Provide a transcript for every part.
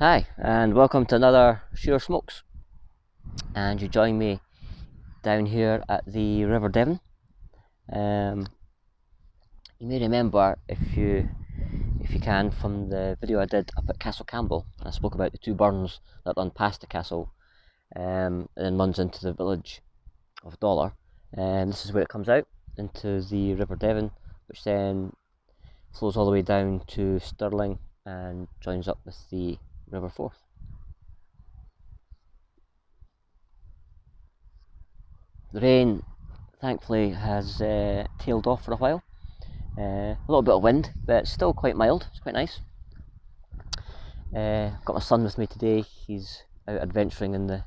Hi, and welcome to another Sheer Smokes. And you join me down here at the River Devon. You may remember, if you can, from the video I did up at Castle Campbell. I spoke about the two burns that run past the castle, and then runs into the village of Dollar. And this is where it comes out into the River Devon, which then flows all the way down to Stirling and joins up with the River Forth. The rain, thankfully, has tailed off for a while. A little bit of wind, but it's still quite mild. It's quite nice. I've got my son with me today. He's out adventuring in the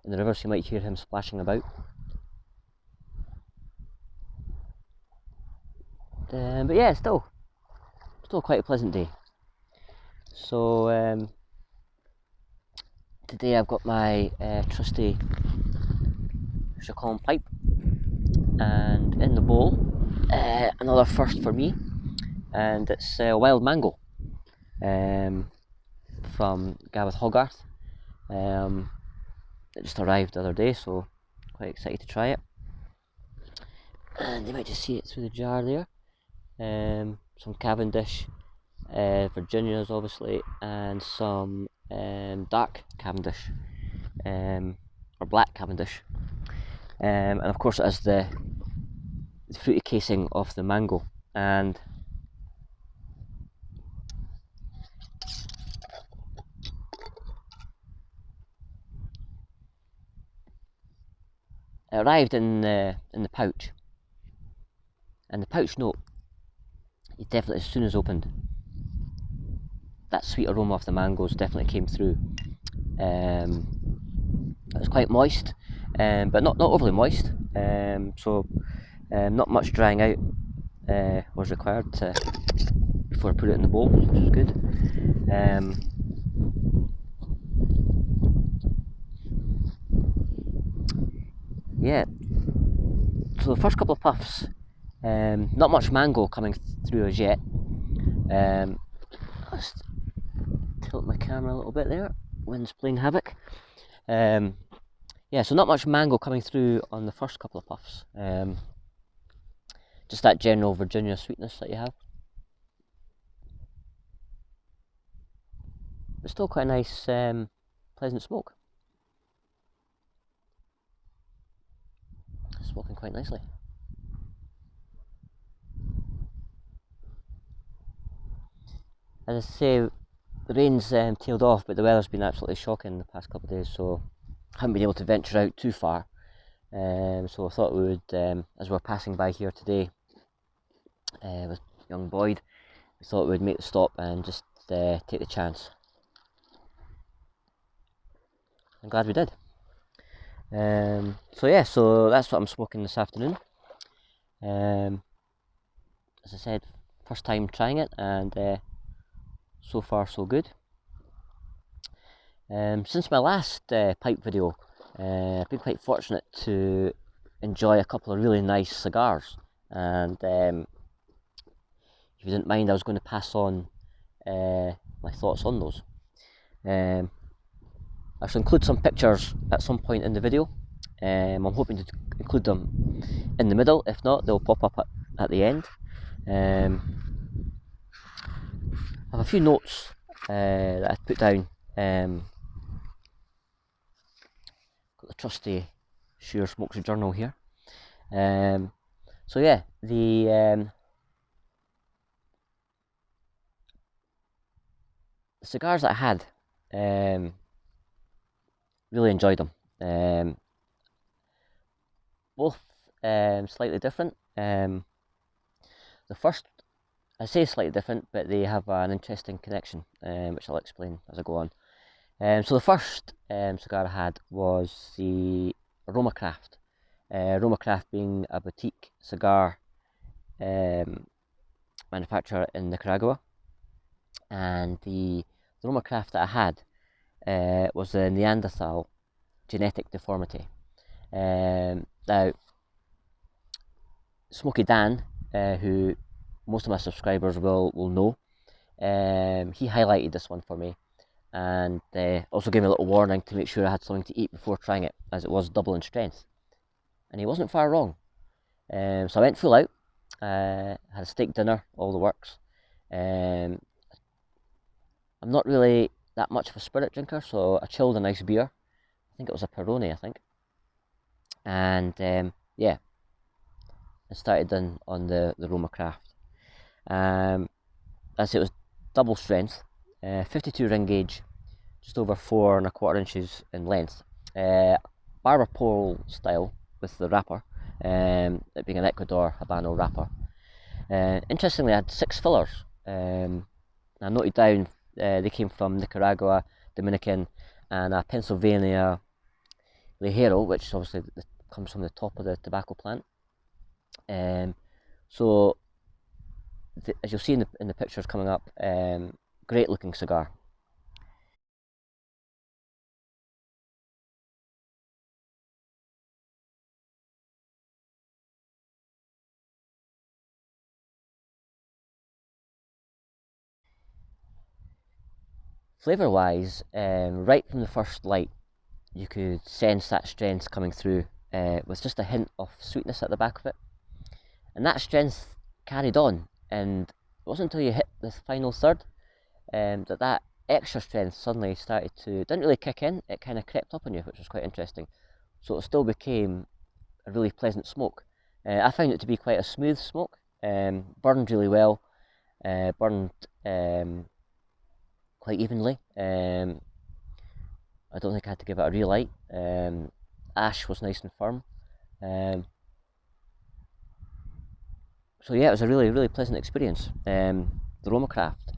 river, so you might hear him splashing about. But yeah, still quite a pleasant day. So today I've got my trusty Chacon pipe, and in the bowl, another first for me, and it's wild mango from Gavin Hogarth. It just arrived the other day, so quite excited to try it. And you might just see it through the jar there. Some Cavendish, Virginias obviously, and some dark Cavendish, or black Cavendish. And of course it has the fruity casing of the mango. And it arrived in the pouch, and the pouch note, it definitely, as soon as opened, that sweet aroma of the mangoes definitely came through. It was quite moist, but not overly moist, so not much drying out was required before I put it in the bowl, which was good. Yeah, so the first couple of puffs, not much mango coming through as yet. I'll just tilt my camera a little bit there, wind's playing havoc. Yeah, so not much mango coming through on the first couple of puffs. Just that general Virginia sweetness that you have. But still quite a nice, pleasant smoke. Smoking quite nicely. As I say, the rain's tailed off, but the weather's been absolutely shocking the past couple of days, so I haven't been able to venture out too far. So I thought we would, as we're passing by here today with young Boyd, we thought we would make the stop and just take the chance. I'm glad we did. So yeah, so that's what I'm smoking this afternoon. As I said, first time trying it, and so far so good. Since my last pipe video, I've been quite fortunate to enjoy a couple of really nice cigars, and if you didn't mind, I was going to pass on my thoughts on those. I shall include some pictures at some point in the video. I'm hoping to include them in the middle. If not, they'll pop up at the end. I have a few notes that I've put down. Got the trusty Sheer Smokes journal here. So yeah, the cigars that I had, really enjoyed them. Both slightly different. The first, I say slightly different, but they have an interesting connection, which I'll explain as I go on. So the first cigar I had was the RoMa Craft. RoMa Craft being a boutique cigar manufacturer in Nicaragua, and the RoMa Craft that I had was the Neanderthal genetic deformity. Now, Smoky Dan, who most of my subscribers will know, he highlighted this one for me, and also gave me a little warning to make sure I had something to eat before trying it, as it was double in strength. And he wasn't far wrong. So I went full out, had a steak dinner, all the works. I'm not really that much of a spirit drinker, so I chilled a nice beer. I think it was a Peroni, I think. And yeah, I started on the RoMa craft. As it was double strength, 52 ring gauge, just over 4¼ inches in length. Barber pole style with the wrapper, it being an Ecuador Habano wrapper. Interestingly, I had 6 fillers. I noted down they came from Nicaragua, Dominican, and Pennsylvania Ligero, which obviously comes from the top of the tobacco plant. So, as you'll see in the pictures coming up, great looking cigar. Flavour wise, right from the first light, you could sense that strength coming through with just a hint of sweetness at the back of it. And that strength carried on, and it wasn't until you hit the final third that extra strength suddenly started to, didn't really kick in, it kind of crept up on you, which was quite interesting. So it still became a really pleasant smoke. I found it to be quite a smooth smoke, burned really well, burned quite evenly. I don't think I had to give it a relight. Ash was nice and firm. So yeah, it was a really pleasant experience. The RoMa craft.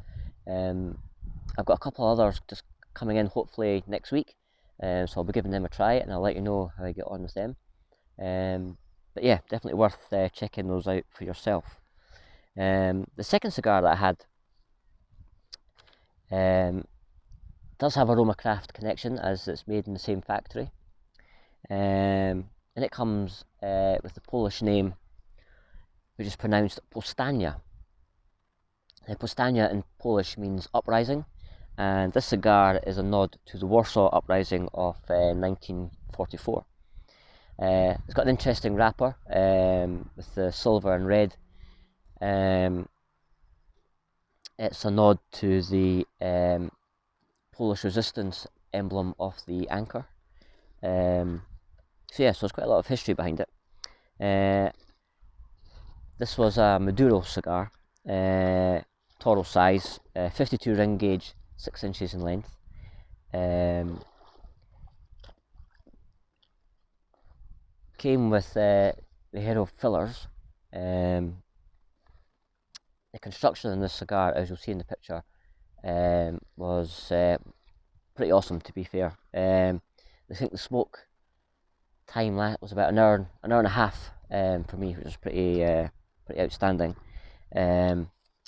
I've got a couple of others just coming in hopefully next week, so I'll be giving them a try and I'll let you know how I get on with them. But yeah, definitely worth checking those out for yourself. The second cigar that I had does have a RoMa craft connection, as it's made in the same factory, and it comes with the Polish name, which is pronounced Powstania. Powstania in Polish means uprising, and this cigar is a nod to the Warsaw Uprising of 1944. It's got an interesting wrapper with the silver and red. It's a nod to the Polish resistance emblem of the anchor. So yeah, so there's quite a lot of history behind it. This was a Maduro cigar, Toro size, 52 ring gauge, 6 inches in length. Came with the Hero fillers. The construction in this cigar, as you'll see in the picture, was pretty awesome, to be fair. I think the smoke time was about an hour and a half for me, which was pretty outstanding.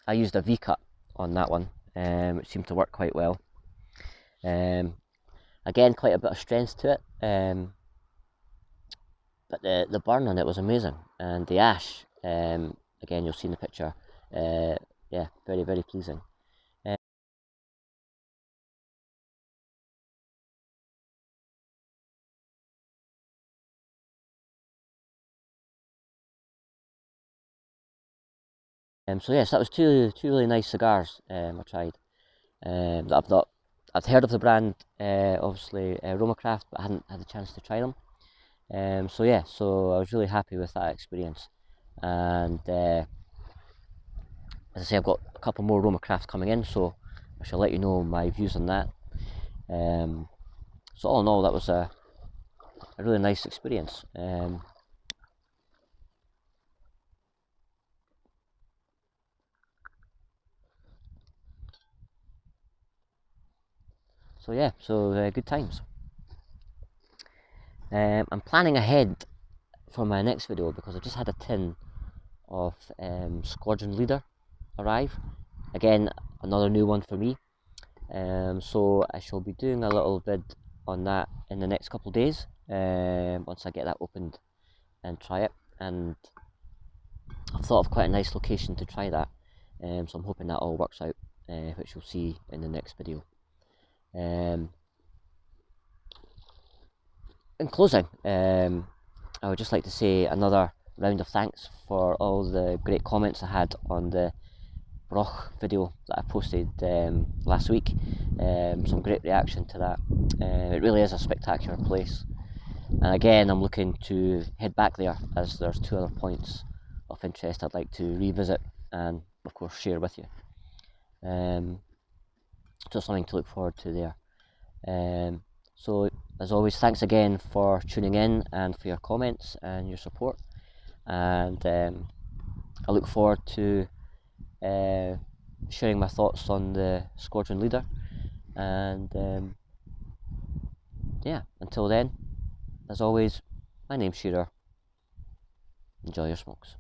I used a V-cut on that one, which seemed to work quite well. Again, quite a bit of strength to it, but the burn on it was amazing, and the ash, again, you'll see in the picture, yeah, very pleasing. So yes, that was two really nice cigars I tried. That I'd heard of the brand, obviously RoMa Craft, but I hadn't had the chance to try them. So yeah, so I was really happy with that experience, and as I say, I've got a couple more RoMa Crafts coming in, so I shall let you know my views on that. So all in all, that was a really nice experience. So yeah, so good times. I'm planning ahead for my next video because I just had a tin of Squadron Leader arrive. Again, another new one for me. So I shall be doing a little vid on that in the next couple of days, once I get that opened and try it. And I've thought of quite a nice location to try that, so I'm hoping that all works out, which you'll see in the next video. In closing, I would just like to say another round of thanks for all the great comments I had on the Broch video that I posted last week. Some great reaction to that. It really is a spectacular place, and again I'm looking to head back there, as there's 2 other points of interest I'd like to revisit and of course share with you. So something to look forward to there. So as always, thanks again for tuning in and for your comments and your support, and I look forward to sharing my thoughts on the squadron leader, and yeah, until then, as always, my name's Shearer. Enjoy your smokes.